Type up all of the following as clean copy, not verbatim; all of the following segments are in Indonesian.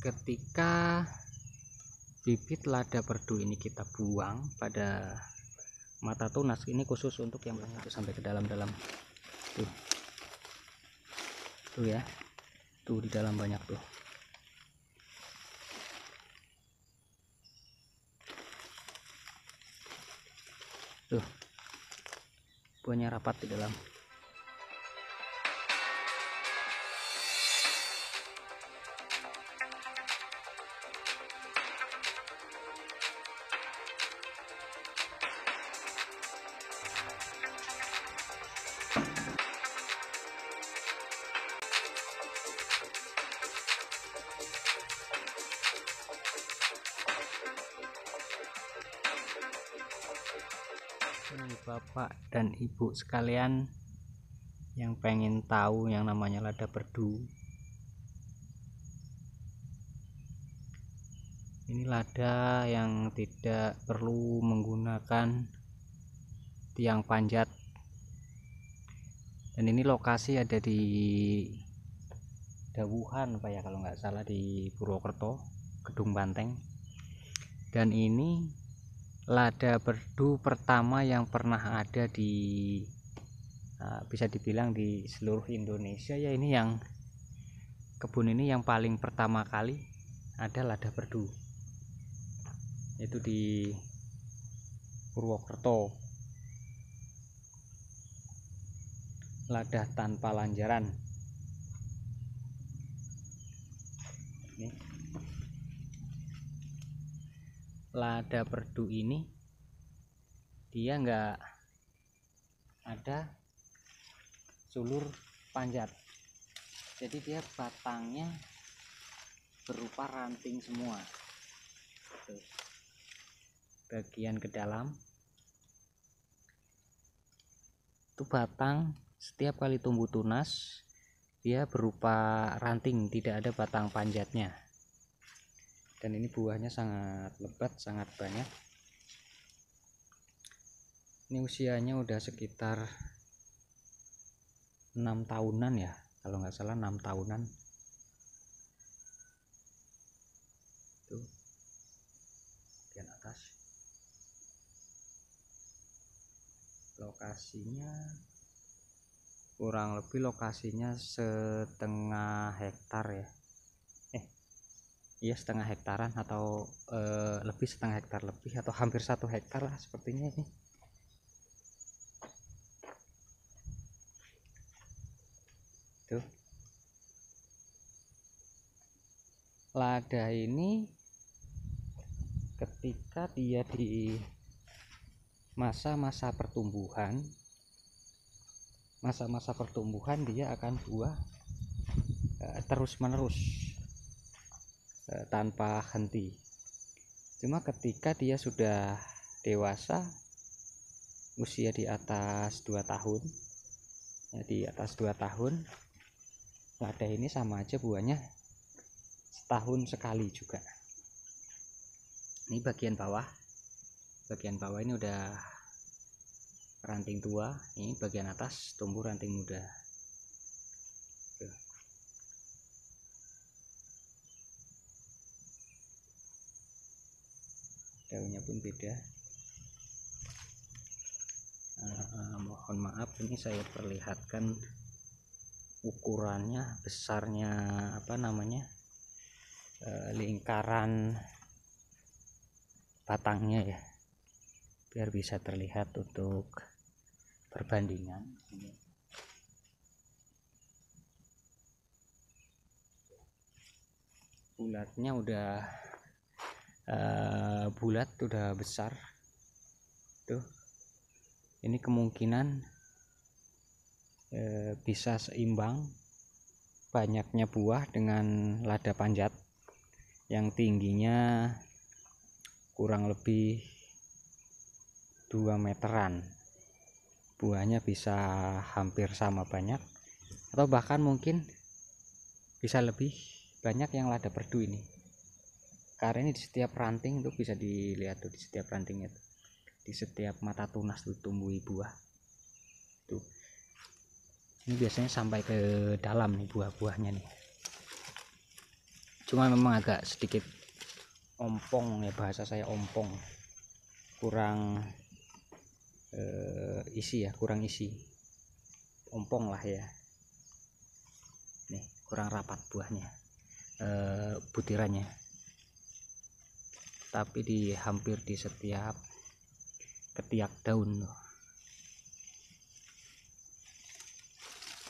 ketika bibit lada perdu ini kita buang pada mata tunas, ini khusus untuk yang itu sampai ke dalam-dalam tuh ya, tuh di dalam banyak tuh. Tuh buahnya rapat di dalam. Bapak dan ibu sekalian yang pengen tahu yang namanya lada perdu, ini lada yang tidak perlu menggunakan tiang panjat, dan ini lokasi ada di Dawuhan Pak ya, kalau nggak salah di Purwokerto, Gedung Banteng. Dan ini lada perdu pertama yang pernah ada di bisa dibilang di seluruh Indonesia ya. Ini yang kebun ini yang paling pertama kali ada lada perdu, itu di Purwokerto, lada tanpa lanjaran. Ini lada perdu ini dia nggak ada sulur panjat, jadi dia batangnya berupa ranting semua. Tuh, bagian ke dalam itu batang, setiap kali tumbuh tunas dia berupa ranting, tidak ada batang panjatnya. Dan ini buahnya sangat lebat, sangat banyak. Ini usianya udah sekitar 6 tahunan ya, kalau nggak salah 6 tahunan. Tuh bagian atas, lokasinya kurang lebih setengah hektar ya. Iya, setengah hektaran atau lebih, setengah hektar lebih atau hampir 1 hektar lah sepertinya ini. Tuh, lada ini ketika dia di masa-masa pertumbuhan, dia akan buah terus menerus tanpa henti. Cuma ketika dia sudah dewasa, usia di atas 2 tahun ya, di atas 2 tahun, lada ini sama aja buahnya setahun sekali juga. Ini bagian bawah ini udah ranting tua, ini bagian atas tumbuh ranting muda. Tuh. Daunnya pun beda. Mohon maaf, ini saya perlihatkan ukurannya, besarnya lingkaran batangnya ya, biar bisa terlihat untuk perbandingan. Ini bulatnya udah bulat, udah besar tuh. Ini kemungkinan bisa seimbang banyaknya buah dengan lada panjat yang tingginya kurang lebih 2 meteran. Buahnya bisa hampir sama banyak, atau bahkan mungkin bisa lebih banyak yang lada perdu ini, karena ini di setiap ranting tuh bisa dilihat tuh, di setiap rantingnya tuh, di setiap mata tunas tuh tumbuhi buah tuh. Ini biasanya sampai ke dalam nih buah-buahnya nih. cuma memang agak sedikit ompong ya, bahasa saya ompong, kurang isi ya, kurang isi, ompong lah ya. Nih kurang rapat buahnya, butirannya, tapi hampir di setiap ketiak daun.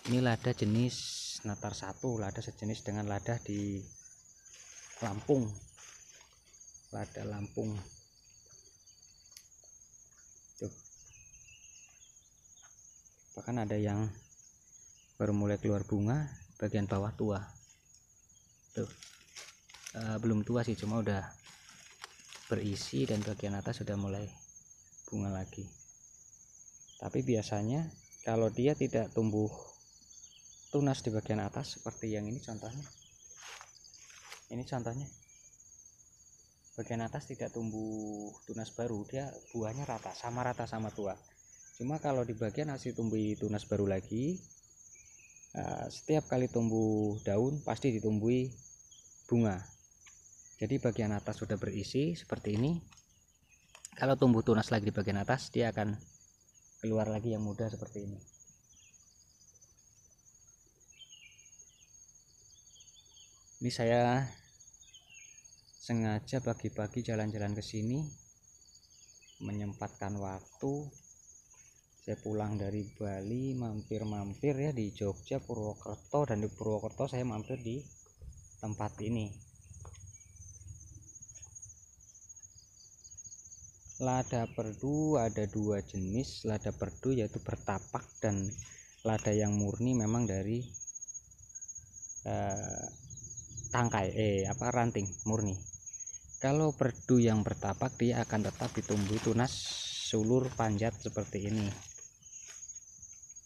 Ini lada jenis Natar 1, lada sejenis dengan lada di Lampung, lada Lampung. Tuh. Bahkan ada yang baru mulai keluar bunga, bagian bawah tua. Tuh. Belum tua sih, cuma udah berisi, dan bagian atas sudah mulai bunga lagi. Tapi biasanya kalau dia tidak tumbuh tunas di bagian atas seperti yang ini contohnya, bagian atas tidak tumbuh tunas baru, dia buahnya rata sama tua. Cuma kalau di bagian hasil tumbuh tunas baru lagi, setiap kali tumbuh daun pasti ditumbuhi bunga. Jadi bagian atas sudah berisi seperti ini, kalau tumbuh tunas lagi di bagian atas, dia akan keluar lagi yang muda seperti ini. Ini saya sengaja pagi-pagi jalan-jalan ke sini, menyempatkan waktu. Saya pulang dari Bali, mampir-mampir ya di Jogja, Purwokerto, dan di Purwokerto saya mampir di tempat ini. Lada perdu ada 2 jenis, lada perdu yaitu bertapak, dan lada yang murni memang dari tangkai ranting murni. Kalau perdu yang bertapak, dia akan tetap ditumbuhi tunas sulur panjat seperti ini.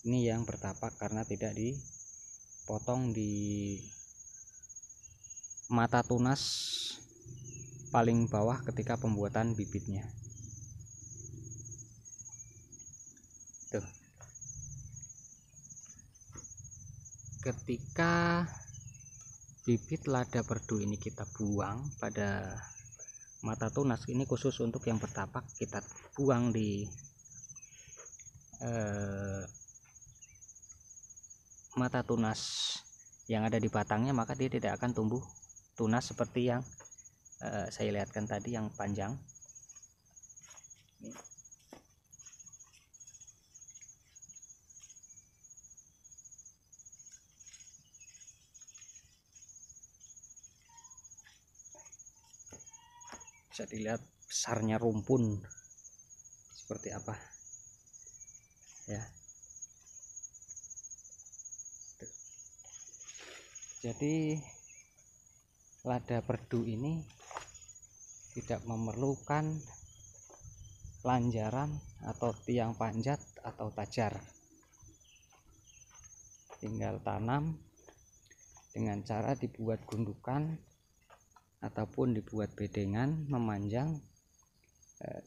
Ini yang bertapak karena tidak dipotong di mata tunas paling bawah ketika pembuatan bibitnya. Tuh. Ketika bibit lada perdu ini kita buang pada mata tunas, ini khusus untuk yang bertapak, kita buang di mata tunas yang ada di batangnya, maka dia tidak akan tumbuh tunas seperti yang saya lihatkan tadi yang panjang. Bisa dilihat besarnya rumpun seperti apa ya. Jadi lada perdu ini tidak memerlukan lanjaran atau tiang panjat atau tajar, tinggal tanam dengan cara dibuat gundukan ataupun dibuat bedengan memanjang,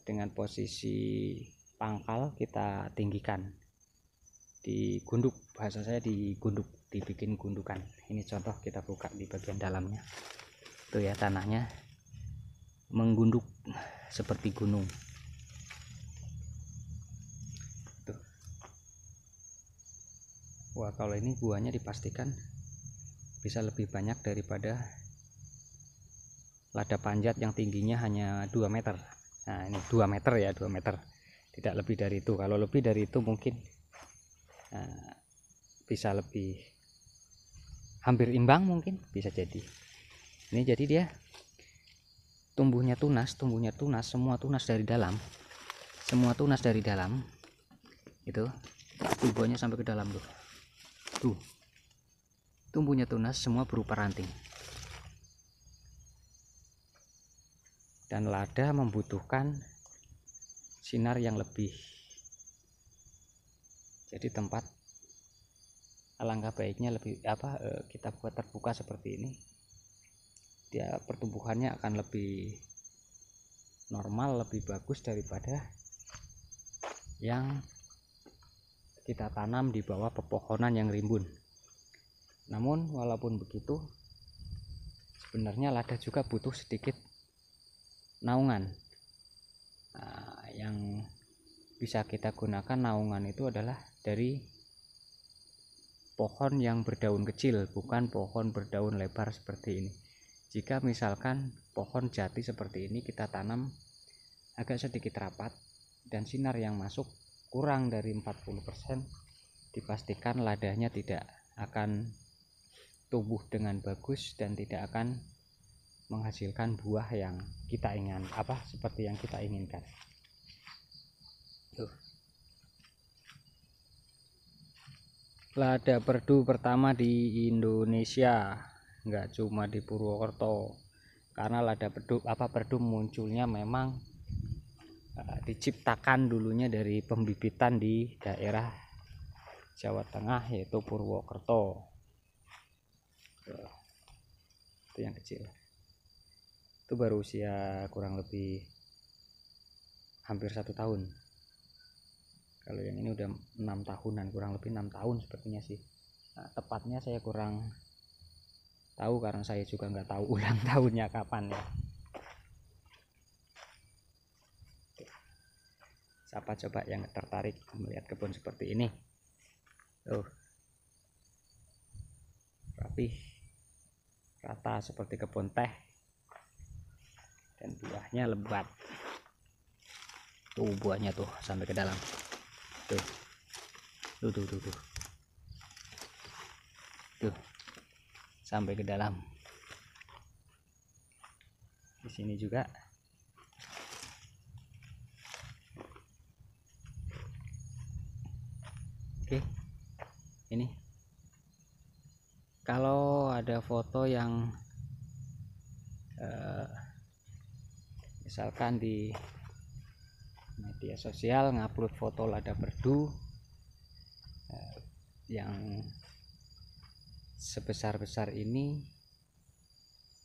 dengan posisi pangkal kita tinggikan, digunduk, bahasa saya digunduk, dibikin gundukan. Ini contoh, kita buka di bagian dalamnya tuh ya, tanahnya menggunduk seperti gunung tuh. Wah, kalau ini buahnya dipastikan bisa lebih banyak daripada lada panjat yang tingginya hanya 2 meter. Nah ini 2 meter ya, 2 meter, tidak lebih dari itu. Kalau lebih dari itu mungkin bisa lebih, hampir imbang mungkin, bisa jadi. Ini jadi dia tumbuhnya tunas, semua tunas dari dalam, itu buahnya sampai ke dalam tuh, tumbuhnya tunas semua berupa ranting. Dan lada membutuhkan sinar yang lebih, jadi tempat alangkah baiknya kita buat terbuka seperti ini, dia pertumbuhannya akan lebih normal, lebih bagus daripada yang kita tanam di bawah pepohonan yang rimbun. Namun walaupun begitu, sebenarnya lada juga butuh sedikit naungan. Nah, yang bisa kita gunakan naungan itu adalah dari pohon yang berdaun kecil, bukan pohon berdaun lebar seperti ini. Jika misalkan pohon jati seperti ini kita tanam agak sedikit rapat dan sinar yang masuk kurang dari 40%, dipastikan ladanya tidak akan tumbuh dengan bagus dan tidak akan menghasilkan buah yang kita seperti yang kita inginkan. Lada perdu pertama di Indonesia, nggak cuma di Purwokerto, karena lada perdu munculnya memang diciptakan dulunya dari pembibitan di daerah Jawa Tengah, yaitu Purwokerto. Itu yang kecil, itu baru usia kurang lebih hampir 1 tahun. Kalau yang ini udah 6 tahunan, kurang lebih 6 tahun sepertinya sih. Nah, tepatnya saya kurang tahu karena saya juga nggak tahu ulang tahunnya kapan ya. Siapa coba yang tertarik melihat kebun seperti ini? Rapih, rata seperti kebun teh, dan buahnya lebat. Tuh buahnya tuh sampai ke dalam. Tuh sampai ke dalam. Di sini juga. Oke, ini kalau ada foto yang misalkan di media sosial ngupload foto lada perdu yang sebesar-besar ini,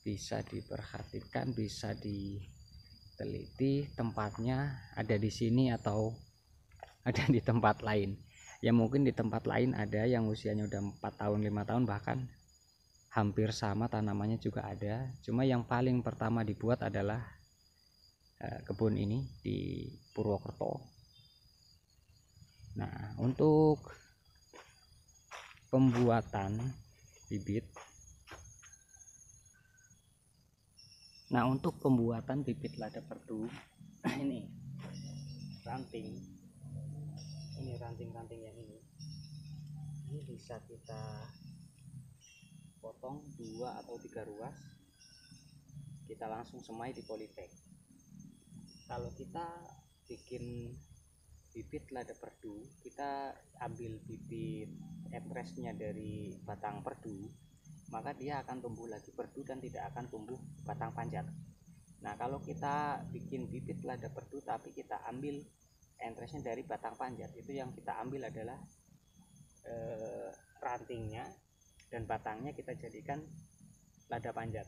bisa diperhatikan, bisa diteliti tempatnya ada di sini atau ada di tempat lain. Ya mungkin di tempat lain ada yang usianya udah 4 tahun 5 tahun, bahkan hampir sama tanamannya juga ada. Cuma yang paling pertama dibuat adalah kebun ini di Purwokerto. Nah, untuk pembuatan bibit, lada perdu ini ranting yang ini bisa kita potong 2 atau 3 ruas, kita langsung semai di polybag. Kalau kita bikin bibit lada perdu, kita ambil bibit entresnya dari batang perdu, maka dia akan tumbuh lagi perdu dan tidak akan tumbuh batang panjat. Nah, kalau kita bikin bibit lada perdu tapi kita ambil entresnya dari batang panjat, itu yang kita ambil adalah rantingnya, dan batangnya kita jadikan lada panjat.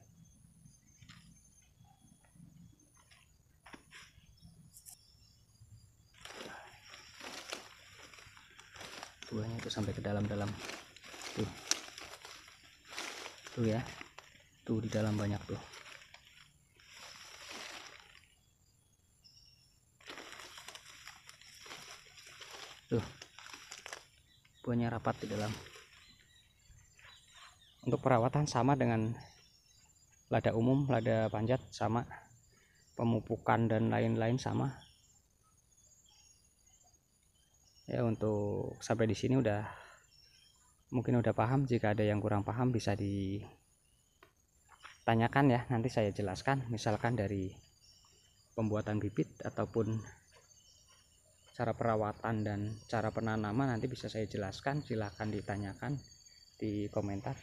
Buahnya itu sampai ke dalam-dalam tuh ya, tuh di dalam banyak tuh. Buahnya rapat di dalam. Untuk perawatan sama dengan lada umum, lada panjat sama, pemupukan dan lain-lain sama. Ya, untuk sampai di sini mungkin udah paham. Jika ada yang kurang paham bisa ditanyakan ya, nanti saya jelaskan, misalkan dari pembuatan bibit ataupun cara perawatan dan cara penanaman, nanti bisa saya jelaskan. Silahkan ditanyakan di komentar.